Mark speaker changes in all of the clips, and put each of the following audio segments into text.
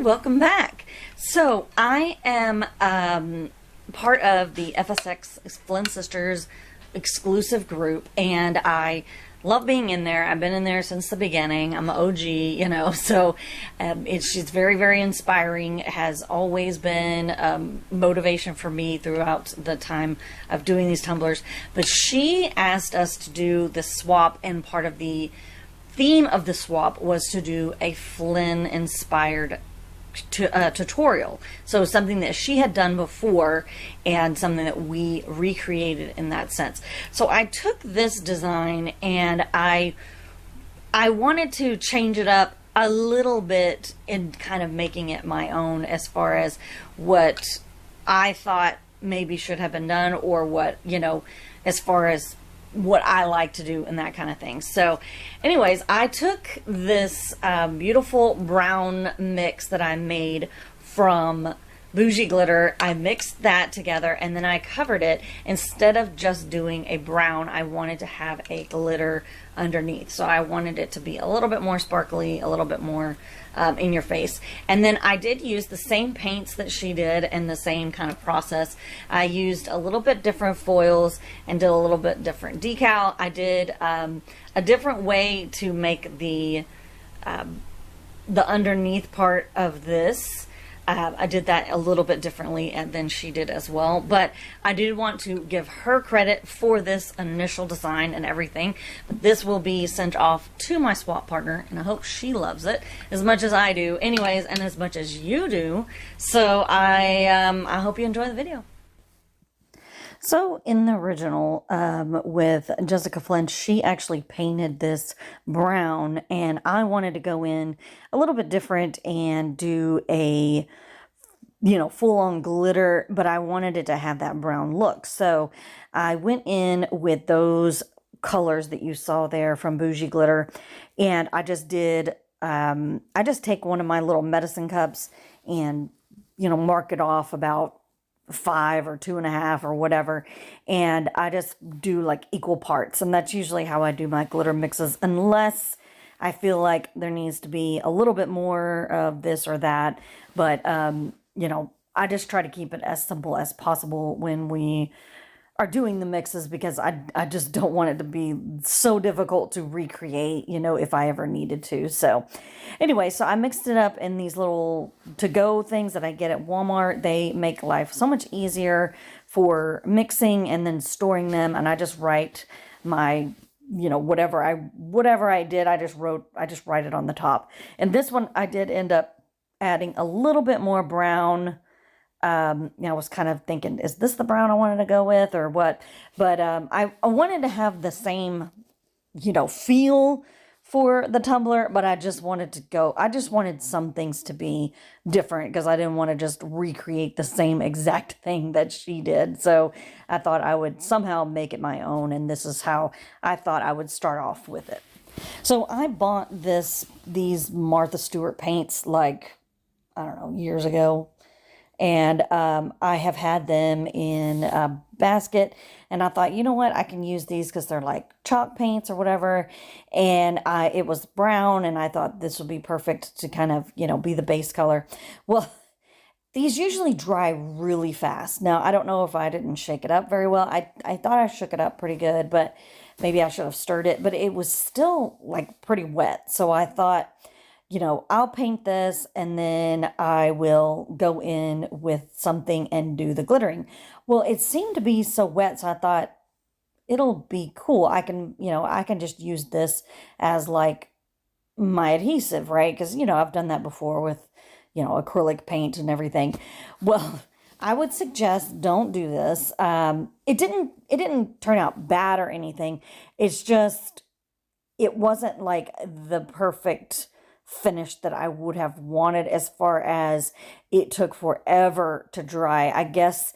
Speaker 1: welcome back. So I am part of the FSX Flynn Sisters exclusive group, and I love being in there. I've been in there since the beginning. I'm an OG, so she's very, very inspiring. It has always been motivation for me throughout the time of doing these tumblers. But she asked us to do the swap, and part of the theme of the swap was to do a Flynn inspired tutorial. So something that she had done before and something that we recreated in that sense. So I took this design and I wanted to change it up a little bit in kind of making it my own as far as what I thought maybe should have been done, or what, as far as what I like to do and that kind of thing. So anyways, I took this beautiful brown mix that I made from Bougie Glitter. I mixed that together and then I covered it. Instead of just doing a brown, I wanted to have a glitter underneath. So I wanted it to be a little bit more sparkly, a little bit more in your face. And then I did use the same paints that she did and the same kind of process. I used a little bit different foils and did a little bit different decal. I did a different way to make the underneath part of this. I did that a little bit differently than she did as well, but I do want to give her credit for this initial design and everything. But this will be sent off to my swap partner, and I hope she loves it as much as I do anyways, and as much as you do. So I hope you enjoy the video. So in the original with Jessica Flynn, she actually painted this brown, and I wanted to go in a little bit different and do a, full-on glitter, but I wanted it to have that brown look. So I went in with those colors that you saw there from Bougie Glitter, and I just did, I just take one of my little medicine cups and, mark it off about 5 or 2.5 or whatever, and I just do like equal parts, and that's usually how I do my glitter mixes, unless I feel like there needs to be a little bit more of this or that. But I just try to keep it as simple as possible when we are doing the mixes, because I just don't want it to be so difficult to recreate, if I ever needed to. So anyway, so I mixed it up in these little to-go things that I get at Walmart. They make life so much easier for mixing and then storing them. And I just write my, whatever I did, I just write it on the top. And this one, I did end up adding a little bit more brown. I was kind of thinking, is this the brown I wanted to go with or what? But I wanted to have the same, feel for the tumbler, but I just wanted some things to be different, because I didn't want to just recreate the same exact thing that she did. So I thought I would somehow make it my own, and this is how I thought I would start off with it. So I bought these Martha Stewart paints like, I don't know, years ago. And I have had them in a basket, and I thought, you know what, I can use these because they're like chalk paints or whatever. And it was brown, and I thought this would be perfect to kind of, be the base color. Well, these usually dry really fast. Now, I don't know if I didn't shake it up very well. I thought I shook it up pretty good, but maybe I should have stirred it. But it was still like pretty wet. So I thought, I'll paint this and then I will go in with something and do the glittering. Well, it seemed to be so wet, so I thought it'll be cool. I can just use this as like my adhesive, right? Because, I've done that before with, acrylic paint and everything. Well, I would suggest don't do this. It didn't turn out bad or anything. It's just, it wasn't like the perfect finish that I would have wanted, as far as it took forever to dry. I guess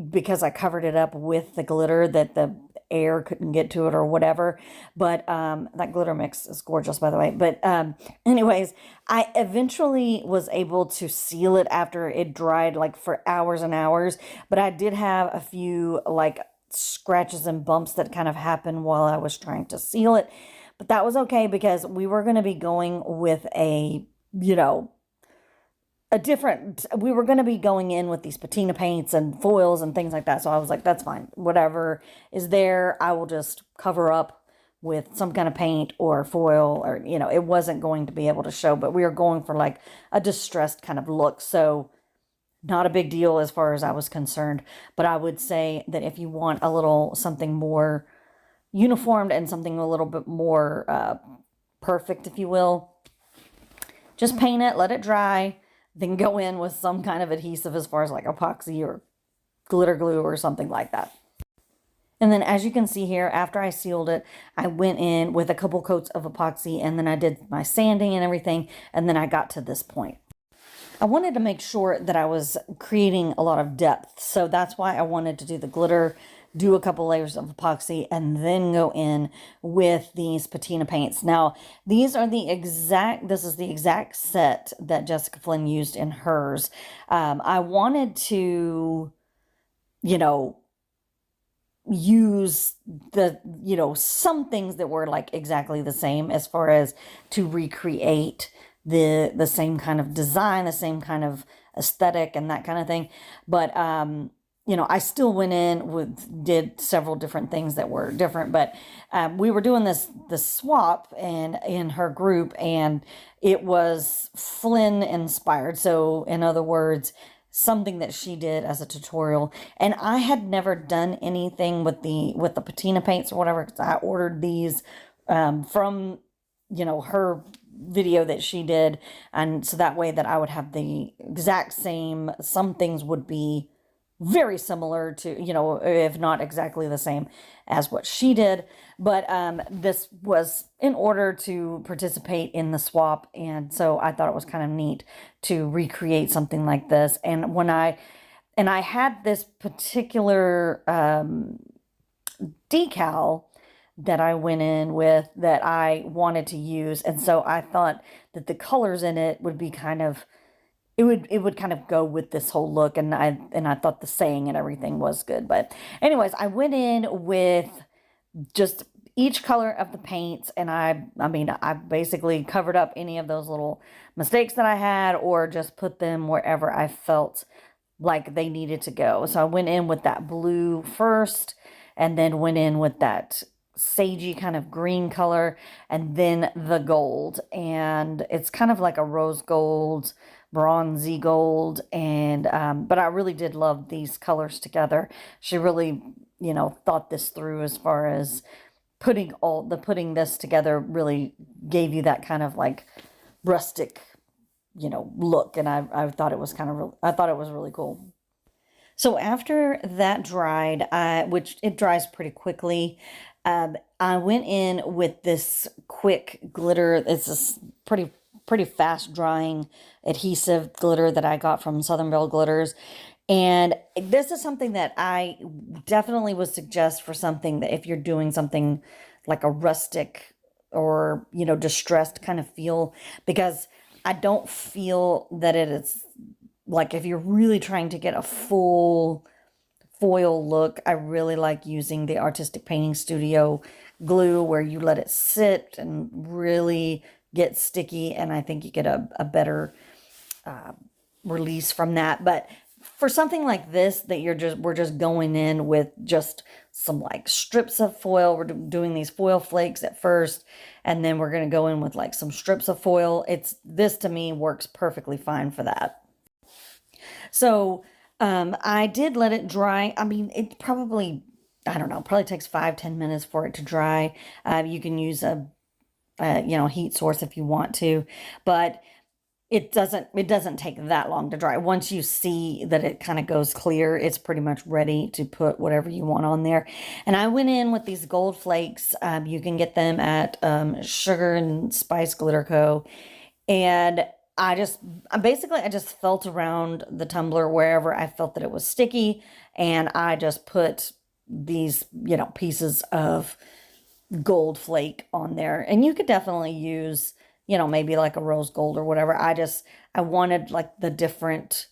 Speaker 1: because I covered it up with the glitter that the air couldn't get to it or whatever. But that glitter mix is gorgeous, by the way. But anyways, I eventually was able to seal it after it dried like for hours and hours. But I did have a few like scratches and bumps that kind of happened while I was trying to seal it. But that was okay, because we were going to be going with a, we were going to be going in with these patina paints and foils and things like that. So I was like, that's fine. Whatever is there, I will just cover up with some kind of paint or foil, or, you know, it wasn't going to be able to show, but we were going for like a distressed kind of look. So not a big deal as far as I was concerned. But I would say that if you want a little something more uniformed and something a little bit more perfect, if you will, just paint it, let it dry, then go in with some kind of adhesive as far as like epoxy or glitter glue or something like that. And then as you can see here, after I sealed it, I went in with a couple coats of epoxy, and then I did my sanding and everything, and then I got to this point. I wanted to make sure that I was creating a lot of depth, so that's why I wanted to do the glitter, do a couple layers of epoxy, and then go in with these patina paints. Now, this is the exact set that Jessica Flynn used in hers. I wanted to, you know, use some things that were like exactly the same, as far as to recreate the same kind of design, the same kind of aesthetic and that kind of thing. But I still went in did several different things that were different. But we were doing this swap and in her group, and it was Flynn inspired. So in other words, something that she did as a tutorial, and I had never done anything with the patina paints or whatever, because I ordered these from her video that she did, and so that way that I would have the exact same. Some things would be very similar to, if not exactly the same as what she did. But this was in order to participate in the swap. And so I thought it was kind of neat to recreate something like this. And I had this particular decal that I went in with that I wanted to use. And so I thought that the colors in it would be it would kind of go with this whole look, and I thought the saying and everything was good. But anyways, I went in with just each color of the paints, and I basically covered up any of those little mistakes that I had, or just put them wherever I felt like they needed to go. So I went in with that blue first, and then went in with that sagey kind of green color, and then the gold. And it's kind of like a rose gold, bronzy gold, and but I really did love these colors together. She really, thought this through as far as putting this together. Really gave you that kind of like rustic, look, and I thought it was I thought it was really cool. So after that dried, which it dries pretty quickly, I went in with this quick glitter. It's this pretty fast drying adhesive glitter that I got from Southern Belle Glitters. And this is something that I definitely would suggest for something that if you're doing something like a rustic or, distressed kind of feel, because I don't feel that it is like, if you're really trying to get a full foil look, I really like using the Artistic Painting Studio glue, where you let it sit and really get sticky, and I think you get a better release from that. But for something like this, that we're just going in with just some like strips of foil. We're doing these foil flakes at first, and then we're going to go in with like some strips of foil. This to me works perfectly fine for that. So I did let it dry. It probably, I don't know, probably takes 5-10 minutes for it to dry. You can use a heat source if you want to, but it doesn't take that long to dry. Once you see that it kind of goes clear, it's pretty much ready to put whatever you want on there. And I went in with these gold flakes. You can get them at Sugar and Spice Glitter Co. And I just felt around the tumbler wherever I felt that it was sticky, and I just put these, pieces of gold flake on there. And you could definitely use, maybe like a rose gold or whatever. I wanted like the different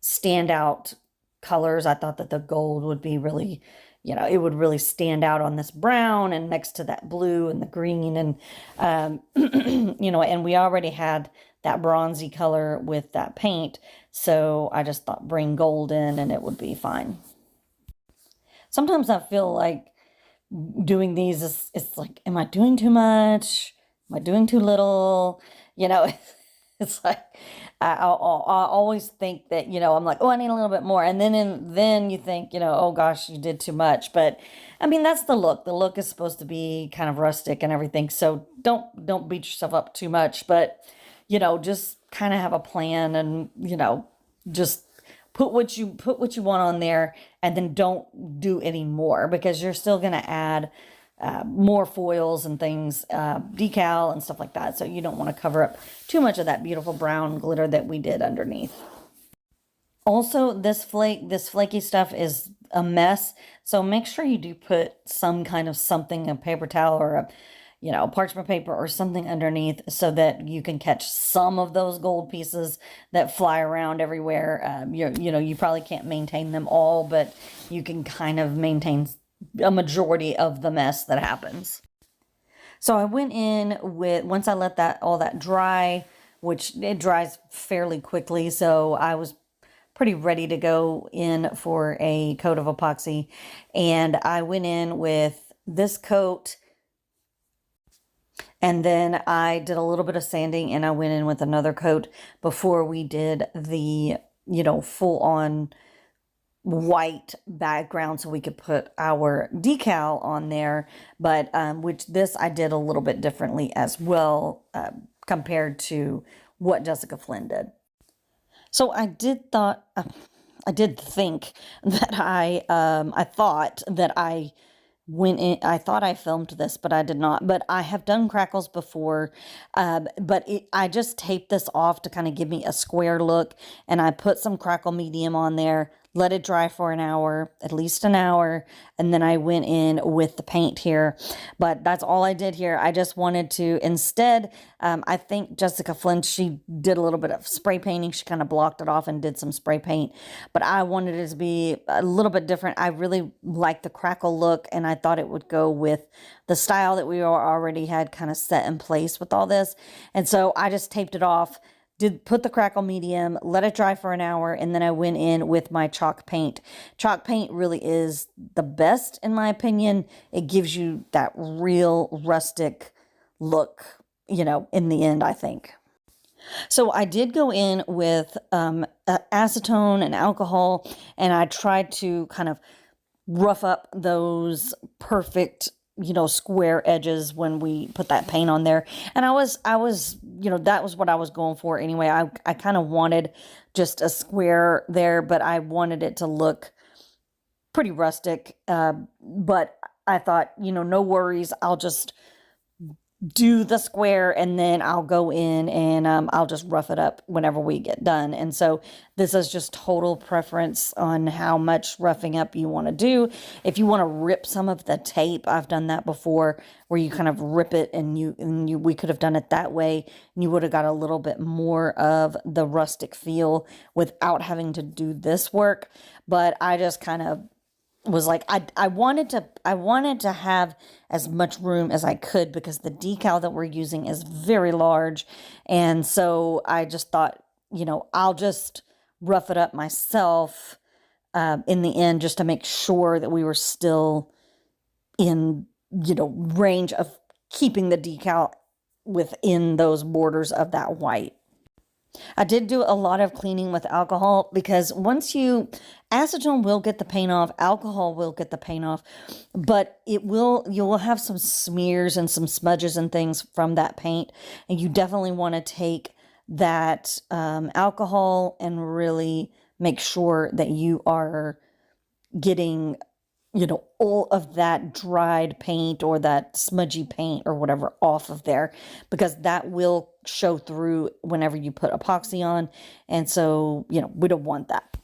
Speaker 1: standout colors. I thought that the gold would be really, it would really stand out on this brown and next to that blue and the green. And, and we already had that bronzy color with that paint. So I just thought bring gold in and it would be fine. Sometimes I feel like doing these is, it's like, am I doing too much? Am I doing too little? You know, it's like, I always think that, you know, I'm like, oh, I need a little bit more. And then you think, you know, oh gosh, you did too much. But I mean, that's the look. The look is supposed to be kind of rustic and everything. So don't beat yourself up too much, but you know, just kind of have a plan and, you know, just put what you want on there, and then don't do any more, because you're still going to add more foils and things, decal and stuff like that. So you don't want to cover up too much of that beautiful brown glitter that we did underneath. Also, this flaky stuff is a mess. So make sure you do put some kind of something, a paper towel or a, you know, parchment paper or something underneath, so that you can catch some of those gold pieces that fly around everywhere. You know, you probably can't maintain them all, but you can kind of maintain a majority of the mess that happens. So I went in with, once I let all that dry, which it dries fairly quickly, so I was pretty ready to go in for a coat of epoxy. And I went in with this coat, and then I did a little bit of sanding, and I went in with another coat before we did the, you know, full on white background so we could put our decal on there. But which this I did a little bit differently as well, compared to what Jessica Flynn did. So I did think that I thought that I went in, I thought I filmed this, but I did not. But I have done crackles before, but I just taped this off to kind of give me a square look, and I put some crackle medium on there, let it dry for an hour, at least an hour, and then I went in with the paint here. But that's all I did here. I just wanted to, instead, I think Jessica Flynn, she did a little bit of spray painting. She kind of blocked it off and did some spray paint, but I wanted it to be a little bit different. I really like the crackle look, and I thought it would go with the style that we already had kind of set in place with all this. And so I just taped it off, put the crackle medium, let it dry for an hour, and then I went in with my chalk paint. Chalk paint really is the best, in my opinion. It gives you that real rustic look, you know, in the end, I think. So I did go in with acetone and alcohol, and I tried to kind of rough up those perfect, you know, square edges when we put that paint on there. And I was, you know, that was what I was going for anyway. I kind of wanted just a square there, but I wanted it to look pretty rustic. But I thought, you know, no worries. I'll just do the square, and then I'll go in and I'll just rough it up whenever we get done. And so this is just total preference on how much roughing up you want to do. If you want to rip some of the tape, I've done that before, where you kind of rip it, and we could have done it that way, and you would have got a little bit more of the rustic feel without having to do this work. But I just kind of was like, I wanted to have as much room as I could, because the decal that we're using is very large. And so I just thought, you know, I'll just rough it up myself in the end, just to make sure that we were still in, you know, range of keeping the decal within those borders of that white. I did do a lot of cleaning with alcohol, because acetone will get the paint off, alcohol will get the paint off, but you will have some smears and some smudges and things from that paint. And you definitely want to take that alcohol and really make sure that you are getting, you know, all of that dried paint or that smudgy paint or whatever off of there, because that will show through whenever you put epoxy on. And so, you know, we don't want that.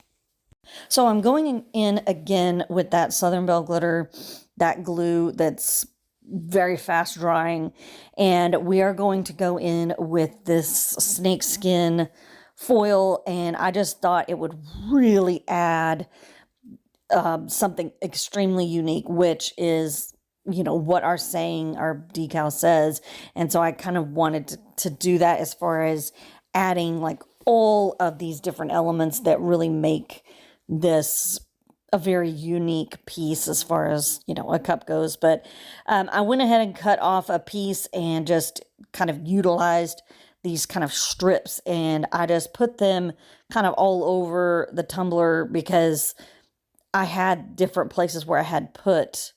Speaker 1: So I'm going in again with that Southern Belle glitter, that glue that's very fast drying. And we are going to go in with this snakeskin foil. And I just thought it would really add something extremely unique, which is, you know, what our decal says. And so I kind of wanted to do that as far as adding like all of these different elements that really make this a very unique piece as far as, you know, a cup goes. But I went ahead and cut off a piece and just kind of utilized these kind of strips, and I just put them kind of all over the tumbler because I had different places where I had put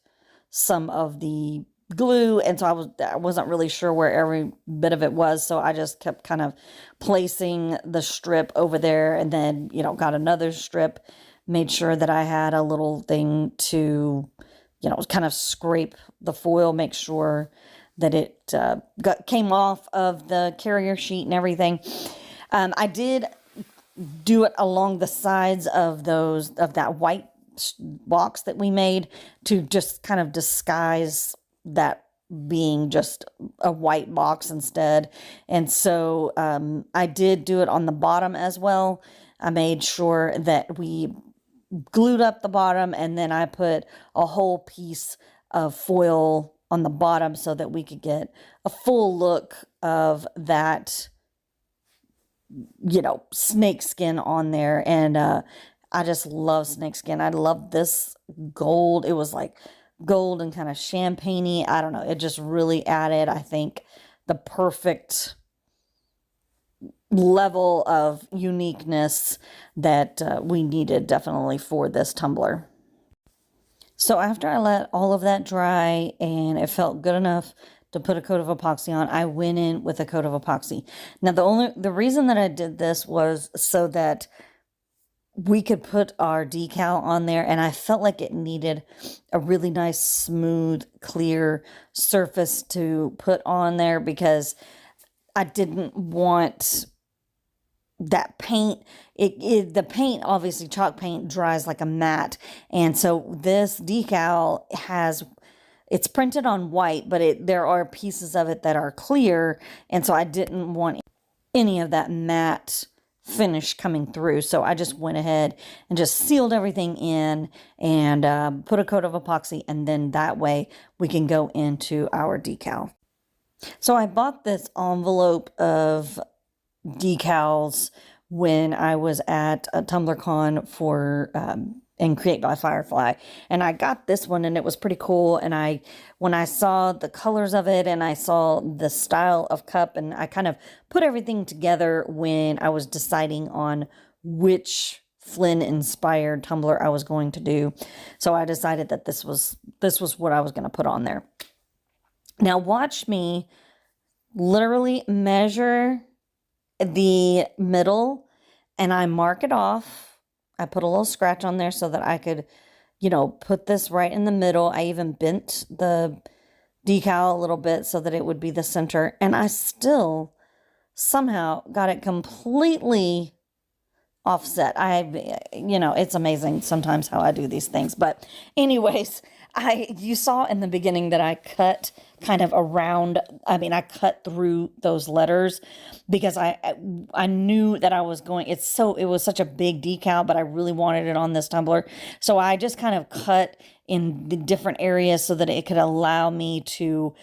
Speaker 1: some of the glue, and so I wasn't really sure where every bit of it was, so I just kept kind of placing the strip over there, and then, you know, got another strip, made sure that I had a little thing to, you know, kind of scrape the foil, make sure that it came off of the carrier sheet and everything. I did do it along the sides of that white box that we made to just kind of disguise that being just a white box instead. And so I did do it on the bottom as well. I made sure that we glued up the bottom, and then I put a whole piece of foil on the bottom so that we could get a full look of that, you know, snake skin on there. And I just love snake skin. I love this gold. It was like gold and kind of champagne-y. I don't know. It just really added, I think, the perfect level of uniqueness that we needed definitely for this tumbler. So after I let all of that dry and it felt good enough to put a coat of epoxy on, I went in with a coat of epoxy. Now the reason that I did this was so that we could put our decal on there, and I felt like it needed a really nice, smooth, clear surface to put on there because I didn't want that paint. The paint, obviously chalk paint, dries like a mat, and so this decal it's printed on white, but there are pieces of it that are clear, and so I didn't want any of that matte finish coming through. So I just went ahead and just sealed everything in and put a coat of epoxy, and then that way we can go into our decal. So I bought this envelope of decals when I was at a TumblerCon for and Create by Firefly, and I got this one, and it was pretty cool. And when I saw the colors of it and I saw the style of cup, and I kind of put everything together when I was deciding on which Flynn inspired tumbler I was going to do. So I decided that this was what I was going to put on there. Now watch me literally measure the middle, and I mark it off. I put a little scratch on there so that I could, you know, put this right in the middle. I even bent the decal a little bit so that it would be the center, and I still somehow got it completely offset. You know, it's amazing sometimes how I do these things. But anyways, you saw in the beginning that I cut kind of around, I cut through those letters because I knew that I was going, it was such a big decal, but I really wanted it on this tumbler. So I just kind of cut in the different areas so that it could allow me to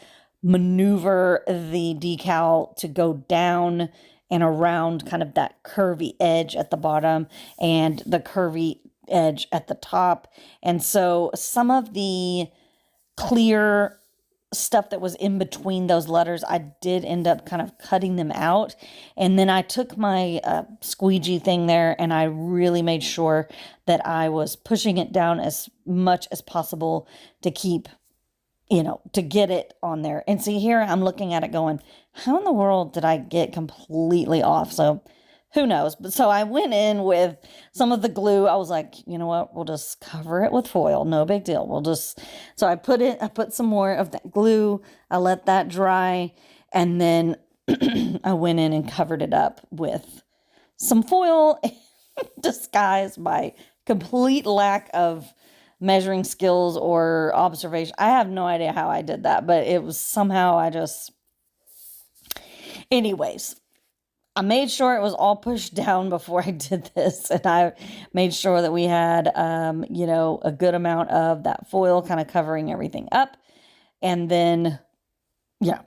Speaker 1: maneuver the decal to go down and around kind of that curvy edge at the bottom and the curvy edge at the top. And so some of the clear stuff that was in between those letters, I did end up kind of cutting them out. And then I took my squeegee thing there, and I really made sure that I was pushing it down as much as possible to keep, you know, to get it on there. And see, here I'm looking at it going, how in the world did I get completely off? So who knows? But so I went in with some of the glue. I was like, you know what? We'll just cover it with foil. No big deal. So I put some more of that glue. I let that dry. And then I went in and covered it up with some foil, disguised by complete lack of measuring skills or observation. I have no idea how I did that, but it was somehow anyways, I made sure it was all pushed down before I did this, and I made sure that we had, you know, a good amount of that foil kind of covering everything up. And then, yeah,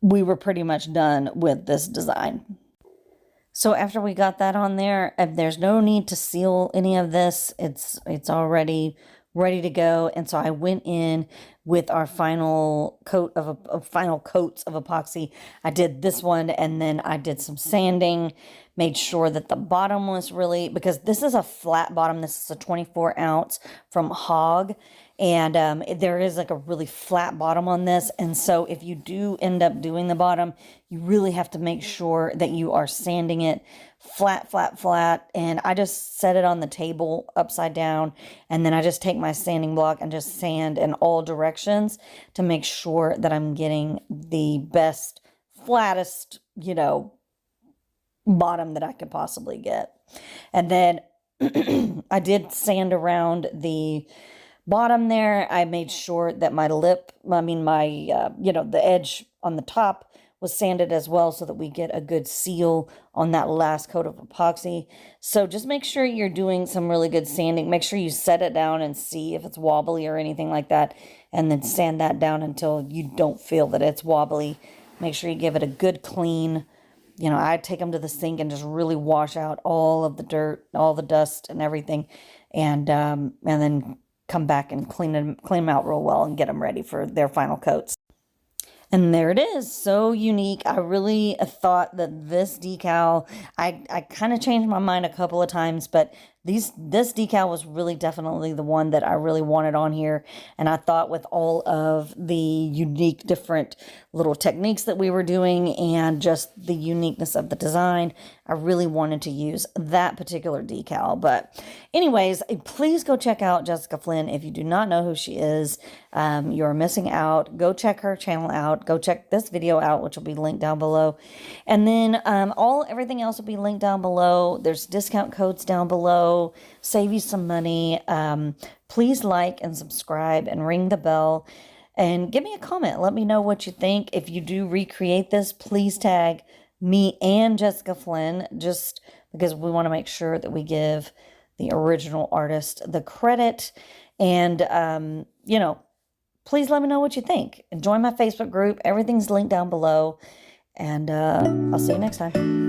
Speaker 1: we were pretty much done with this design. So after we got that on there, there's no need to seal any of this. It's already ready to go. And so I went in with our final coat of final coats of epoxy. I did this one, and then I did some sanding, made sure that the bottom was really, because this is a flat bottom. This is a 24 ounce from Hog. And there is like a really flat bottom on this. And so if you do end up doing the bottom, you really have to make sure that you are sanding it flat, flat, flat. And I just set it on the table upside down. And then I just take my sanding block and just sand in all directions to make sure that I'm getting the best, flattest, you know, bottom that I could possibly get. And then I did sand around the bottom there. I made sure that my the edge on the top was sanded as well, so that we get a good seal on that last coat of epoxy. So just make sure you're doing some really good sanding. Make sure you set it down and see if it's wobbly or anything like that, and then sand that down until you don't feel that it's wobbly. Make sure you give it a good clean. You know, I take them to the sink and just really wash out all of the dirt, all the dust and everything, and then come back and clean them out real well and get them ready for their final coats. And there it is, so unique. I really thought that this decal, I kind of changed my mind a couple of times, but this decal was really definitely the one that I really wanted on here. And I thought with all of the unique different little techniques that we were doing and just the uniqueness of the design, I really wanted to use that particular decal. But anyways, please go check out Jessica Flynn. If you do not know who she is, you're missing out. Go check her channel out. Go check this video out, which will be linked down below. And then everything else will be linked down below. There's discount codes down below. Save you some money. Please like and subscribe and ring the bell. And give me a comment. Let me know what you think. If you do recreate this, please tag me and Jessica Flynn, just because we want to make sure that we give the original artist the credit. And, please let me know what you think. And join my Facebook group. Everything's linked down below. And I'll see you next time.